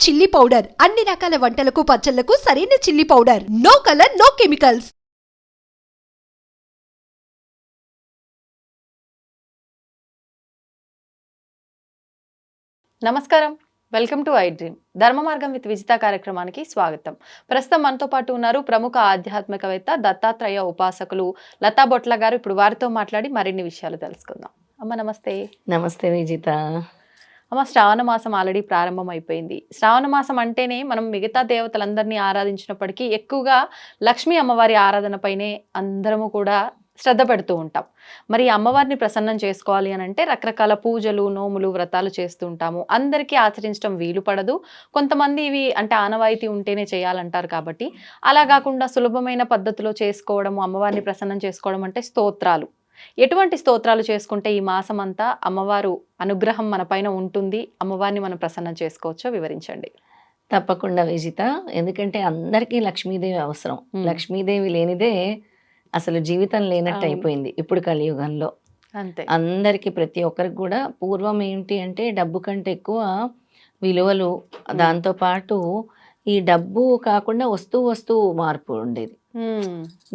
Chilli powder అన్ని రకాల వంటలకు పచ్చళ్లకు సరైన chilli powder. No colour, no chemicals. నమస్కారం, welcome to I dream. Dharma Margam with Vijitha కార్యక్రమానికి స్వాగతం. ప్రస్తుతం మనతో పాటు ఉన్నారు ప్రముఖ ఆధ్యాత్మికవేత్త, దత్తాత్రేయ ఉపాసకులు లతా బొట్ల గారు. ఇప్పుడు వారితో మాట్లాడి మరిన్ని విషయాలు తెలుసుకుందాం. అమ్మ నమస్తే. నమస్తే విజిత. అమ్మ, శ్రావణ మాసం ఆల్రెడీ ప్రారంభం అయిపోయింది. శ్రావణ మాసం అంటేనే మనం మిగతా దేవతలందరినీ ఆరాధించినప్పటికీ ఎక్కువగా లక్ష్మీ అమ్మవారి ఆరాధనపైనే అందరము కూడా శ్రద్ధ పెడుతూ ఉంటాం. మరి అమ్మవారిని ప్రసన్నం చేసుకోవాలి అని అంటే రకరకాల పూజలు, నోములు, వ్రతాలు చేస్తూ ఉంటాము. అందరికీ ఆచరించడం వీలు పడదు. కొంతమంది ఇవి అంటే ఆనవాయితీ ఉంటేనే చేయాలంటారు. కాబట్టి అలా కాకుండా సులభమైన పద్ధతిలో చేసుకోవడము, అమ్మవారిని ప్రసన్నం చేసుకోవడం అంటే స్తోత్రాలు. ఎటువంటి స్తోత్రాలు చేసుకుంటే ఈ మాసం అంతా అమ్మవారు అనుగ్రహం మన పైన ఉంటుంది, అమ్మవారిని మనం ప్రసన్నం చేసుకోవచ్చో వివరించండి. తప్పకుండా విజిత. ఎందుకంటే అందరికీ లక్ష్మీదేవి అవసరం. లక్ష్మీదేవి లేనిదే అసలు జీవితం లేనట్టు అయిపోయింది ఇప్పుడు కలియుగంలో. అంతే, అందరికీ ప్రతి ఒక్కరికి కూడా. పూర్వం ఏంటి అంటే డబ్బు కంటే ఎక్కువ విలువలు, దాంతోపాటు ఈ డబ్బు కాకుండా వస్తువు మార్పు ఉండేది.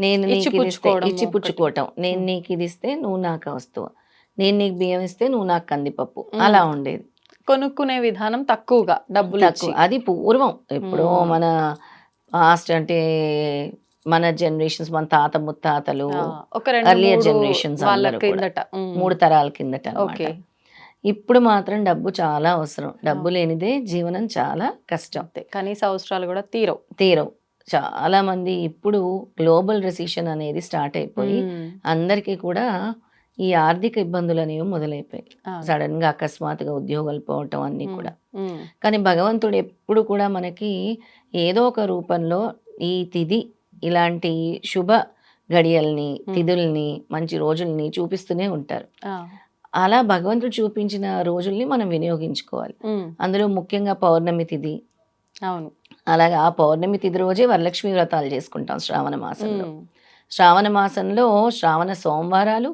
నేను నీకు ఇచ్చి పుచ్చుకోవటం, నేను నీకు ఇది ఇస్తే నువ్వు నాకు వస్తువు, నేను నీకు బియ్యం ఇస్తే నువ్వు నాకు కందిపప్పు, అలా ఉండేది. కొనుక్కునే విధానం తక్కువగా, డబ్బులు తక్కువ. అది పూర్వం. ఎప్పుడో మన పాస్ట్ అంటే మన జనరేషన్స్, మన తాత ముత్తాతలు, ఎర్లియర్ జనరేషన్స్, 3 తరాల కిందట. ఇప్పుడు మాత్రం డబ్బు చాలా అవసరం. డబ్బు లేనిదే జీవనం చాలా కష్టం. కనీస అవసరాలు కూడా తీరవు. చాలా మంది ఇప్పుడు గ్లోబల్ రెసిషన్ అనేది స్టార్ట్ అయిపోయి అందరికీ కూడా ఈ ఆర్థిక ఇబ్బందులు అనేవి మొదలైపోయాయి. సడన్ గా అకస్మాత్తుగా ఉద్యోగాలు పోవటం అన్ని కూడా. కానీ భగవంతుడు ఎప్పుడు కూడా మనకి ఏదో ఒక రూపంలో ఈ తిథి ఇలాంటి శుభ గడియల్ని, తిథుల్ని, మంచి రోజుల్ని చూపిస్తూనే ఉంటారు. అలా భగవంతుడు చూపించిన రోజుల్ని మనం వినియోగించుకోవాలి. అందులో ముఖ్యంగా పౌర్ణమి తిథి. అవును. అలాగే ఆ పౌర్ణమి తిథి రోజే వరలక్ష్మి వ్రతాలు చేసుకుంటాం శ్రావణ మాసంలో. శ్రావణ మాసంలో శ్రావణ సోమవారాలు,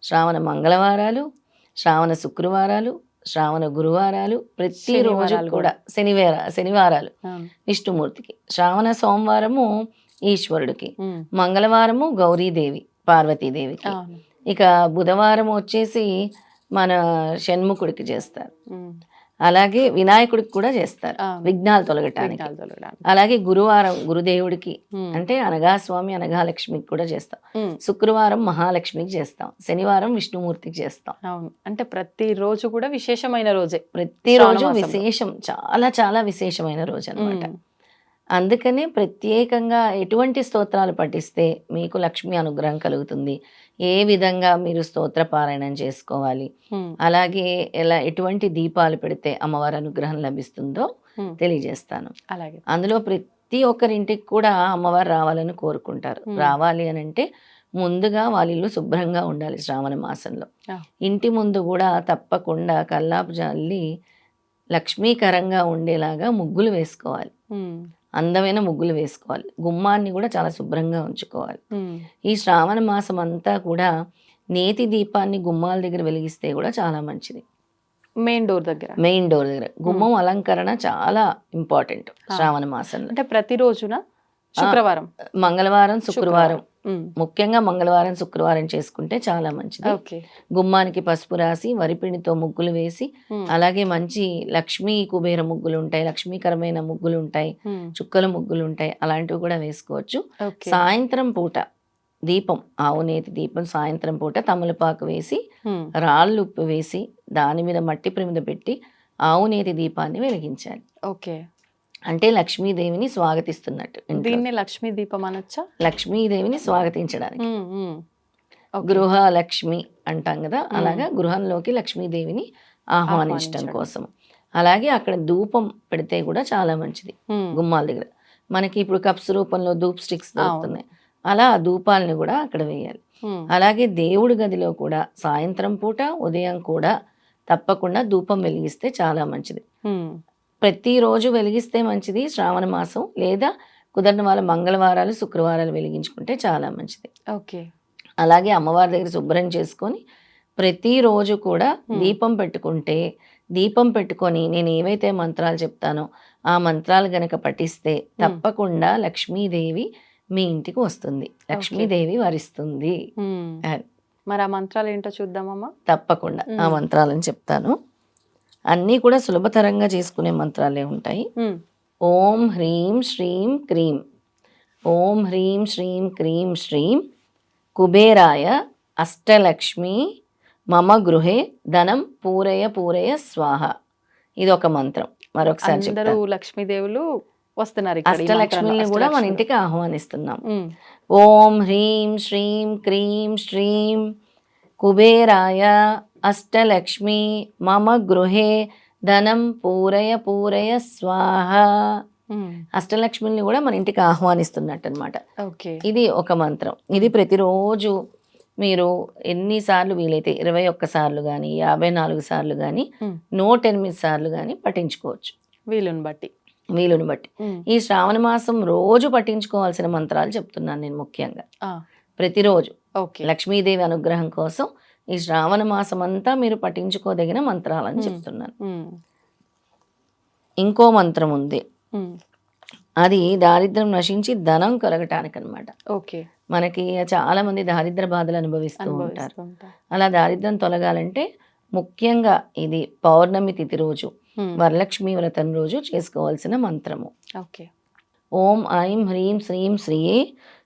శ్రావణ మంగళవారాలు, శ్రావణ శుక్రవారాలు, శ్రావణ గురువారాలు, ప్రతిరోజు కూడా శనివారాలు విష్ణుమూర్తికి, శ్రావణ సోమవారము ఈశ్వరుడికి, మంగళవారము గౌరీదేవి పార్వతీదేవికి, ఇక బుధవారం వచ్చేసి మన షణ్ముఖుడికి చేస్తారు. అలాగే వినాయకుడికి కూడా చేస్తారు, విఘ్నాలు తొలగటానికి. అలాగే గురువారం గురుదేవుడికి అంటే అనఘాస్వామి, అనఘాలక్ష్మికి కూడా చేస్తాం. శుక్రవారం మహాలక్ష్మికి చేస్తాం. శనివారం విష్ణుమూర్తికి చేస్తాం. అవును. అంటే ప్రతిరోజు కూడా విశేషమైన రోజే. ప్రతిరోజు విశేషం, చాలా చాలా విశేషమైన రోజు అన్నమాట. అందుకనే ప్రత్యేకంగా ఎటువంటి స్తోత్రాలు పఠిస్తే మీకు లక్ష్మి అనుగ్రహం కలుగుతుంది, ఏ విధంగా మీరు స్తోత్ర పారాయణం చేసుకోవాలి, అలాగే ఎటువంటి దీపాలు పెడితే అమ్మవారి అనుగ్రహం లభిస్తుందో తెలియజేస్తాను. అలాగే అందులో ప్రతి ఒక్కరింటికి కూడా అమ్మవారు రావాలని కోరుకుంటారు. రావాలి అని అంటే ముందుగా వాళ్ళ ఇల్లు శుభ్రంగా ఉండాలి. శ్రావణ మాసంలో ఇంటి ముందు కూడా తప్పకుండా కల్లాపు జల్లి లక్ష్మీకరంగా ఉండేలాగా ముగ్గులు వేసుకోవాలి. అందమైన ముగ్గులు వేసుకోవాలి. గుమ్మాన్ని కూడా చాలా శుభ్రంగా ఉంచుకోవాలి. ఈ శ్రావణ మాసం అంతా కూడా నేతి దీపాన్ని గుమ్మాల దగ్గర వెలిగిస్తే కూడా చాలా మంచిది. మెయిన్ డోర్ దగ్గర గుమ్మం అలంకరణ చాలా ఇంపార్టెంట్ శ్రావణ మాసంలో. అంటే ప్రతిరోజున శుక్రవారం, మంగళవారం, శుక్రవారం, ముఖ్యంగా మంగళవారం, శుక్రవారం చేసుకుంటే చాలా మంచిది. గుమ్మానికి పసుపు రాసి వరిపిండితో ముగ్గులు వేసి, అలాగే మంచి లక్ష్మీ కుబేర ముగ్గులు ఉంటాయి, లక్ష్మీకరమైన ముగ్గులు ఉంటాయి, చుక్కల ముగ్గులు ఉంటాయి, అలాంటివి కూడా వేసుకోవచ్చు. సాయంత్రం పూట దీపం, ఆవునేతి దీపం సాయంత్రం పూట తమలపాకు వేసి, రాళ్ళు ఉప్పు వేసి, దాని మీద మట్టి ప్రమిద పెట్టి ఆవునేతి దీపాన్ని వెలిగించాలి. ఓకే. అంటే లక్ష్మీదేవిని స్వాగతిస్తున్నట్టు. దీన్ని లక్ష్మీ దీపం అనొచ్చా? లక్ష్మీదేవిని స్వాగతించడానికి. గృహ లక్ష్మి అంటాం కదా, అలాగా గృహంలోకి లక్ష్మీదేవిని ఆహ్వానించడం కోసం. అలాగే అక్కడ ధూపం పెడితే కూడా చాలా మంచిది. గుమ్మాల దగ్గర మనకి ఇప్పుడు కప్స్ రూపంలో ధూప్ స్టిక్స్ దొరుకుతున్నాయి, అలా ఆ ధూపాలని కూడా అక్కడ వేయాలి. అలాగే దేవుడి గదిలో కూడా సాయంత్రం పూట, ఉదయం కూడా తప్పకుండా ధూపం వెలిగిస్తే చాలా మంచిది. ప్రతిరోజు వెలిగిస్తే మంచిది శ్రావణ మాసం, లేదా కుదరని వాళ్ళ మంగళవారాలు, శుక్రవారాలు వెలిగించుకుంటే చాలా మంచిది. ఓకే. అలాగే అమ్మవారి దగ్గర శుభ్రం చేసుకొని ప్రతిరోజు కూడా దీపం పెట్టుకుంటే దీపం పెట్టుకొని నేను ఏవైతే మంత్రాలు చెప్తానో ఆ మంత్రాలు గనక పఠిస్తే తప్పకుండా లక్ష్మీదేవి మీ ఇంటికి వస్తుంది, లక్ష్మీదేవి వరిస్తుంది. అది. మరి ఆ మంత్రాలు ఏంటో చూద్దామమ్మా. తప్పకుండా ఆ మంత్రాలను చెప్తాను. అన్నీ కూడా సులభతరంగా చేసుకునే మంత్రాలే ఉంటాయి. ఓం హ్రీం శ్రీం క్రీం, ఓం హ్రీం శ్రీం క్రీం శ్రీం కుబేరాయ అష్టలక్ష్మి మమ గృహే ధనం పూరయ పూరయ స్వాహ. ఇది ఒక మంత్రం. మరొకసారి అందరూ చెప్తాను. లక్ష్మీదేవులు వస్తున్నారు ఇక్కడ ఈ అష్టలక్ష్మిని మంత్రంలో. కూడా మన అష్టలక్ష్ములు. ఇంటికి ఆహ్వానిస్తున్నాం. ఉమ్, ఓం హ్రీం శ్రీం క్రీం శ్రీం కుబేరాయ అష్టలక్ష్మి మమ గృహే ధనం పూరయ పూరయ స్వాహ. ఉమ్, అష్టలక్ష్మిని కూడా మన ఇంటికి ఆహ్వానిస్తున్నట్టు అనమాట. ఓకే. ఇది ఒక మంత్రం. ఇది ప్రతిరోజు మీరు ఎన్నిసార్లు వీలైతే 21 సార్లు కానీ 54 సార్లు కానీ 108 సార్లు కానీ పఠించుకోవచ్చు, వీలుని బట్టి. వీలుని బట్టి. ఉమ్, ఈ శ్రావణ మాసం రోజు పఠించుకోవాల్సిన మంత్రాలు చెప్తున్నాను నేను ముఖ్యంగా. ఆ, ప్రతిరోజు ఓకే. లక్ష్మీదేవి అనుగ్రహం కోసం ఈ శ్రావణ మాసం అంతా మీరు పఠించుకోదగిన మంత్రాలని చెప్తున్నాను. ఉమ్, ఇంకో మంత్రం ఉంది, ఉమ్, అది దారిద్ర్యం నశించి ధనం కలగటానికి అనమాట. ఓకే. మనకి చాలా మంది దారిద్ర బాధలు అనుభవిస్తూ ఉంటారు. అనుభవిస్తుంటా. అలా దారిద్ర్యం తొలగాలంటే ముఖ్యంగా ఇది పౌర్ణమి తిథి రోజు, ఉమ్, వరలక్ష్మి వ్రతం రోజు చేసుకోవాల్సిన మంత్రము. ఓకే. ఓం ఐం హ్రీం శ్రీం శ్రీయే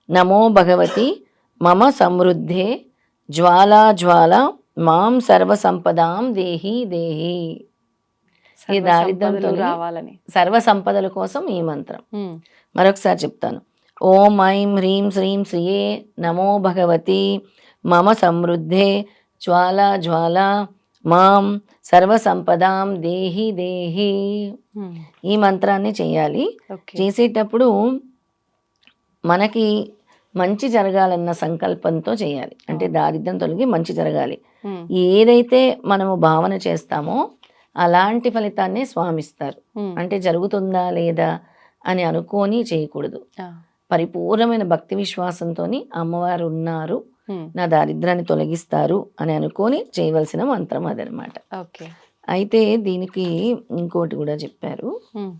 నమో భగవతి మమ సమృద్ధే జ్వాలా జ్వాల మాం సర్వ సంపదాం దేహి దేహి. ఈ దారిద్ర్యం సంపదలు తొలగి రావాలని. సర్వ సంపదల కోసం ఈ మంత్రం. ఉమ్, మరొకసారి చెప్తాను. ఓం ఐం హ్రీం శ్రీం శ్రీయే నమో భగవతి మమ సమృద్ధే జ్వాలా జ్వాల మాం సర్వ సంపదాం దేహి దేహి. ఉమ్, ఈ మంత్రాన్ని చేయాలి. ఓకే. చేసేటప్పుడు మనకి మంచి జరగాలన్న సంకల్పంతో చేయాలి. అంటే దారిద్ర్యం తొలగి మంచి జరగాలి. ఉమ్, ఏదైతే మనము భావన చేస్తామో అలాంటి ఫలితాన్నే స్వామిస్తారు. ఉమ్, అంటే జరుగుతుందా లేదా అని అనుకోని చేయకూడదు. ఆ, పరిపూర్ణమైన భక్తి విశ్వాసంతో అమ్మవారు ఉన్నారు, ఉమ్, నా దారిద్రాన్ని తొలగిస్తారు అని అనుకొని చేయవలసిన మంత్రం అదనమాట. ఓకే. అయితే దీనికి ఇంకోటి కూడా చెప్పారు. ఉమ్,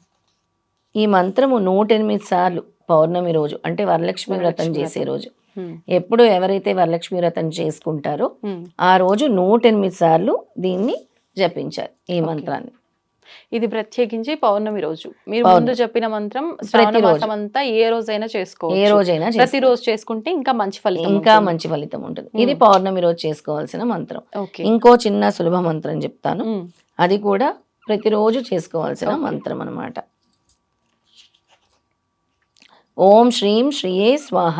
ఈ మంత్రము 108 సార్లు పౌర్ణమి రోజు, అంటే వరలక్ష్మి వ్రతం వరలక్ష్మి చేసే వ్రతం. రోజు, ఉమ్, ఎప్పుడు ఎవరైతే వరలక్ష్మి వ్రతం చేసుకుంటారో ఉమ్. ఆ రోజు 108 సార్లు దీన్ని జపించాలి, ఈ మంత్రాన్ని. ఇది ప్రత్యేకించి పౌర్ణమి రోజు. మీరు పౌర్ణమి. ముందు చెప్పిన మంత్రం శ్రావణ ప్రతిరోజు. మాసం అంతా ఏ రోజైనా ఏ చేసుకోవచ్చు. రోజైనా ప్రతిరోజు చేసుకుంటే ఇంకా మంచి ఫలితం ఇంకా ఉంటుంది. మంచి ఫలితం ఉంటుంది. ఇది పౌర్ణమి రోజు చేసుకోవాల్సిన మంత్రం. ఓకే. ఇంకో చిన్న సులభ మంత్రం చెప్తాను. ఉమ్, అది కూడా ప్రతిరోజు చేసుకోవాల్సిన ఓకే. మంత్రం అన్నమాట. ఓం శ్రీం శ్రీయే స్వాహ,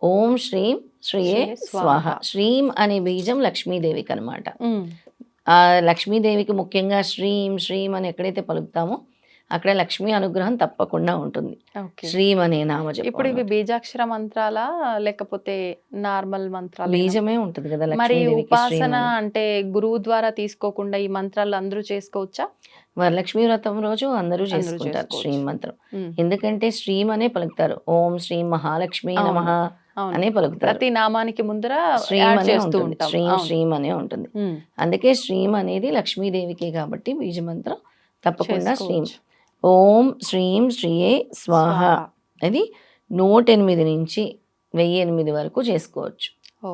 ఓం శ్రీం శ్రీయే శ్రీయే స్వాహ. స్వాహ. శ్రీం అనే బీజం లక్ష్మీదేవికి అనమాట. ఉమ్, ఆ లక్ష్మీదేవికి ముఖ్యంగా శ్రీం శ్రీం అని ఎక్కడైతే పలుకుతామో అక్కడ లక్ష్మీ అనుగ్రహం తప్పకుండా ఉంటుంది. ఓకే. శ్రీం అనే నామజపం ఇప్పుడు ఇవి అన్నమాట. బీజాక్షర మంత్రాలా లేకపోతే నార్మల్ మంత్రాలు? బీజమే ఉంటుంది కదా మరి లక్ష్మీదేవికి. శ్రీం ఉపాసన అని. అంటే గురువు ద్వారా తీసుకోకుండా ఈ మంత్రాలు అందరూ చేసుకోవచ్చా? వరలక్ష్మి వ్రతం రోజు అందరూ అందరూ చేసుకుంటారు చేసుకోవచ్చు. శ్రీం మంత్రం. ఉమ్, ఎందుకంటే శ్రీం అనే పలుకుతారు. ఓం శ్రీం మహాలక్ష్మి అవును. నమః అవును. అనే పలుకుతారు. ప్రతి నామానికి ముందర శ్రీం యాడ్ అనే చేస్తూ ఉంటుంది. ఉంటాం. శ్రీం అవును. శ్రీం అనే ఉంటుంది. ఉమ్, అందుకే శ్రీం అనేది లక్ష్మీదేవికి కాబట్టి బీజమంత్రం తప్పకుండా శ్రీం. చేసుకోవచ్చు. ఓం శ్రీం శ్రీయే స్వాహ. స్వాహ. అది 108 నుంచి 1008 వరకు చేసుకోవచ్చు. ఓ,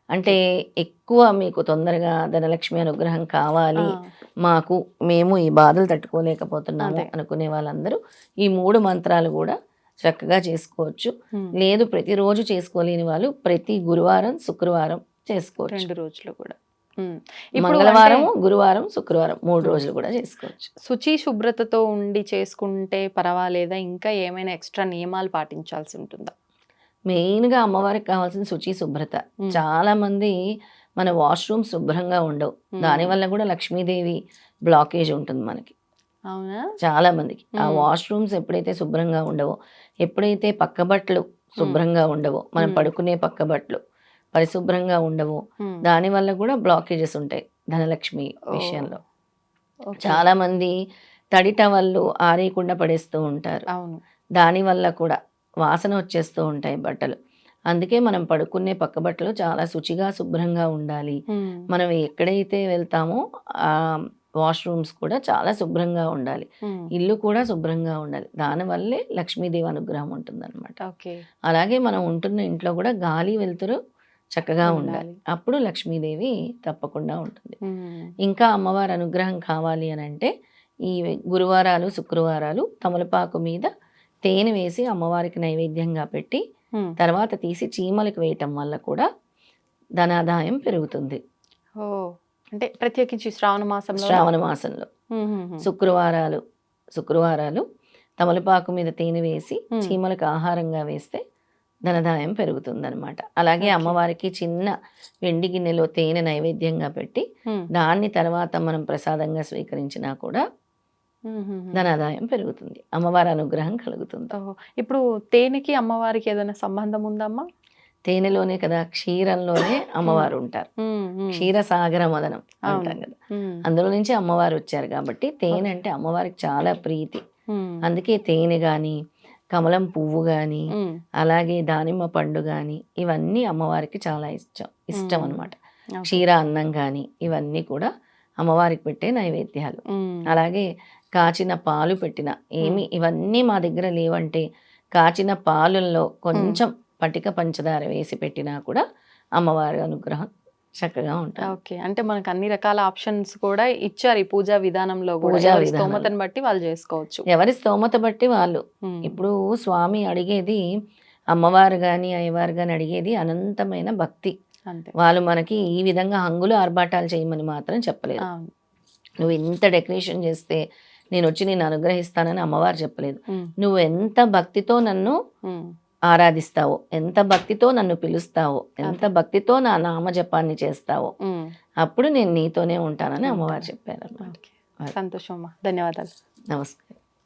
అంటే ఎక్కువ మీకు తొందరగా ధనలక్ష్మి అనుగ్రహం కావాలి, ఆ, మాకు మేము ఈ బాధలు తట్టుకోలేకపోతున్నాము అదే. అనుకునే వాళ్ళందరూ ఈ 3 మంత్రాలు కూడా చక్కగా చేసుకోవచ్చు. ఉమ్, లేదు ప్రతిరోజు చేసుకోలేని వాళ్ళు ప్రతి గురువారం శుక్రవారం చేసుకోవచ్చు. 2 రోజులు కూడా. ఉమ్, ఇప్పుడు మంగళవారం అంటే గురువారం శుక్రవారం 3 రోజులు కూడా చేసుకోవచ్చు. శుచి శుభ్రతతో ఉండి చేసుకుంటే పర్వాలేదా? ఇంకా ఏమైనా ఎక్స్ట్రా నియమాలు పాటించాల్సి ఉంటుందా? మెయిన్గా అమ్మవారికి కావాల్సిన శుచి శుభ్రత. ఉమ్, చాలా మంది మన వాష్రూమ్ శుభ్రంగా ఉండవు, ఉమ్, దానివల్ల కూడా లక్ష్మీదేవి బ్లాకేజ్ ఉంటుంది మనకి. అవునా? చాలా మందికి ఆ ఉమ్, వాష్రూమ్స్ ఎప్పుడైతే శుభ్రంగా ఉండవో, ఎప్పుడైతే పక్క బట్టలు శుభ్రంగా ఉండవో, మనం ఉమ్, పడుకునే పక్క బట్టలు పరిశుభ్రంగా ఉండవో, ఉమ్, దానివల్ల కూడా బ్లాకేజెస్ ఉంటాయి ధనలక్ష్మి ఓ, విషయంలో. ఓకే. చాలా మంది తడి టవళ్ళు ఆరేయకుండా పడేస్తూ ఉంటారు, అవును. దానివల్ల కూడా వాసన వచ్చేస్తూ ఉంటాయి బట్టలు. అందుకే మనం పడుకునే పక్క బట్టలు చాలా శుచిగా శుభ్రంగా ఉండాలి. ఉమ్, మనం ఎక్కడైతే వెళ్తామో ఆ వాష్రూమ్స్ కూడా చాలా శుభ్రంగా ఉండాలి, ఉమ్. ఇల్లు కూడా శుభ్రంగా ఉండాలి. దానివల్లే లక్ష్మీదేవి అనుగ్రహం ఉంటుందన్నమాట. ఓకే. అలాగే మనం ఉంటున్న ఇంట్లో కూడా గాలి వెలుతురు చక్కగా ఉండాలి, ఉండాలి. అప్పుడు లక్ష్మీదేవి తప్పకుండా ఉంటుంది. ఉమ్. ఇంకా అమ్మవారి అనుగ్రహం కావాలి అని అంటే ఈ గురువారాలు శుక్రవారాలు తమలపాకు మీద తేనె వేసి అమ్మవారికి నైవేద్యంగా పెట్టి ఉమ్. తర్వాత తీసి చీమలకు వేయటం వల్ల కూడా ధనాదాయం పెరుగుతుంది. ఓ, అంటే ప్రత్యేకించి శ్రావణ మాసంలో. శ్రావణ మాసంలో శుక్రవారాలు తమలపాకు మీద తేనె వేసి చీమలకు ఆహారంగా వేస్తే ధనదాయం పెరుగుతుందన్నమాట. అలాగే Okay. అమ్మవారికి చిన్న వెండి గిన్నెలో తేనె నైవేద్యంగా పెట్టి దాన్ని తర్వాత మనం ప్రసాదంగా స్వీకరించినా కూడా ధనాదాయం పెరుగుతుంది, అమ్మవారి అనుగ్రహం కలుగుతుంది. ఇప్పుడు తేనెకి అమ్మవారికి ఏదైనా సంబంధం ఉందమ్మా? తేనెలోనే కదా, క్షీరంలోనే అమ్మవారు ఉంటారు, క్షీరసాగర మదనం అంటాం కదా, అందులో నుంచి అమ్మవారు వచ్చారు కాబట్టి తేనె అంటే అమ్మవారికి చాలా ప్రీతి. అందుకే తేనె గాని, కమలం పువ్వు గాని, అలాగే దానిమ్మ పండు గాని ఇవన్నీ అమ్మవారికి చాలా ఇష్టం అన్నమాట. క్షీర అన్నం గాని ఇవన్నీ కూడా అమ్మవారికి పెట్టే నైవేద్యాలు. అలాగే కాచిన పాలు పెట్టిన ఇవన్నీ మా దగ్గర లేవంటే కాచిన పాలల్లో కొంచెం పటిక పంచదార వేసి పెట్టినా కూడా అమ్మవారి అనుగ్రహం చక్కగా ఉంటుంది. ఓకే, అంటే మనకు అన్ని రకాల ఆప్షన్స్ కూడా ఇచ్చారు ఈ పూజా విధానంలో. స్తోమతను బట్టి వాళ్ళు చేసుకోవచ్చు, ఎవరి స్తోమత బట్టి వాళ్ళు. ఇప్పుడు స్వామి అడిగేది, అమ్మవారు గాని అయ్యవారు గాని అడిగేది అనంతమైన భక్తి. వాళ్ళు మనకి ఈ విధంగా హంగులు ఆర్భాటాలు చేయమని మాత్రం చెప్పలేదు. నువ్వు ఇంత డెకరేషన్ చేస్తే నేను వచ్చి నేను అనుగ్రహిస్తానని అమ్మవారు చెప్పలేదు. నువ్వు ఎంత భక్తితో నన్ను ఆరాధిస్తావో, ఎంత భక్తితో నన్ను పిలుస్తావో, ఎంత భక్తితో నా నామజపాన్ని చేస్తావో అప్పుడు నేను నీతోనే ఉంటానని అమ్మవారు చెప్పారు. సంతోషం అమ్మా, ధన్యవాదాలు. నమస్కారం.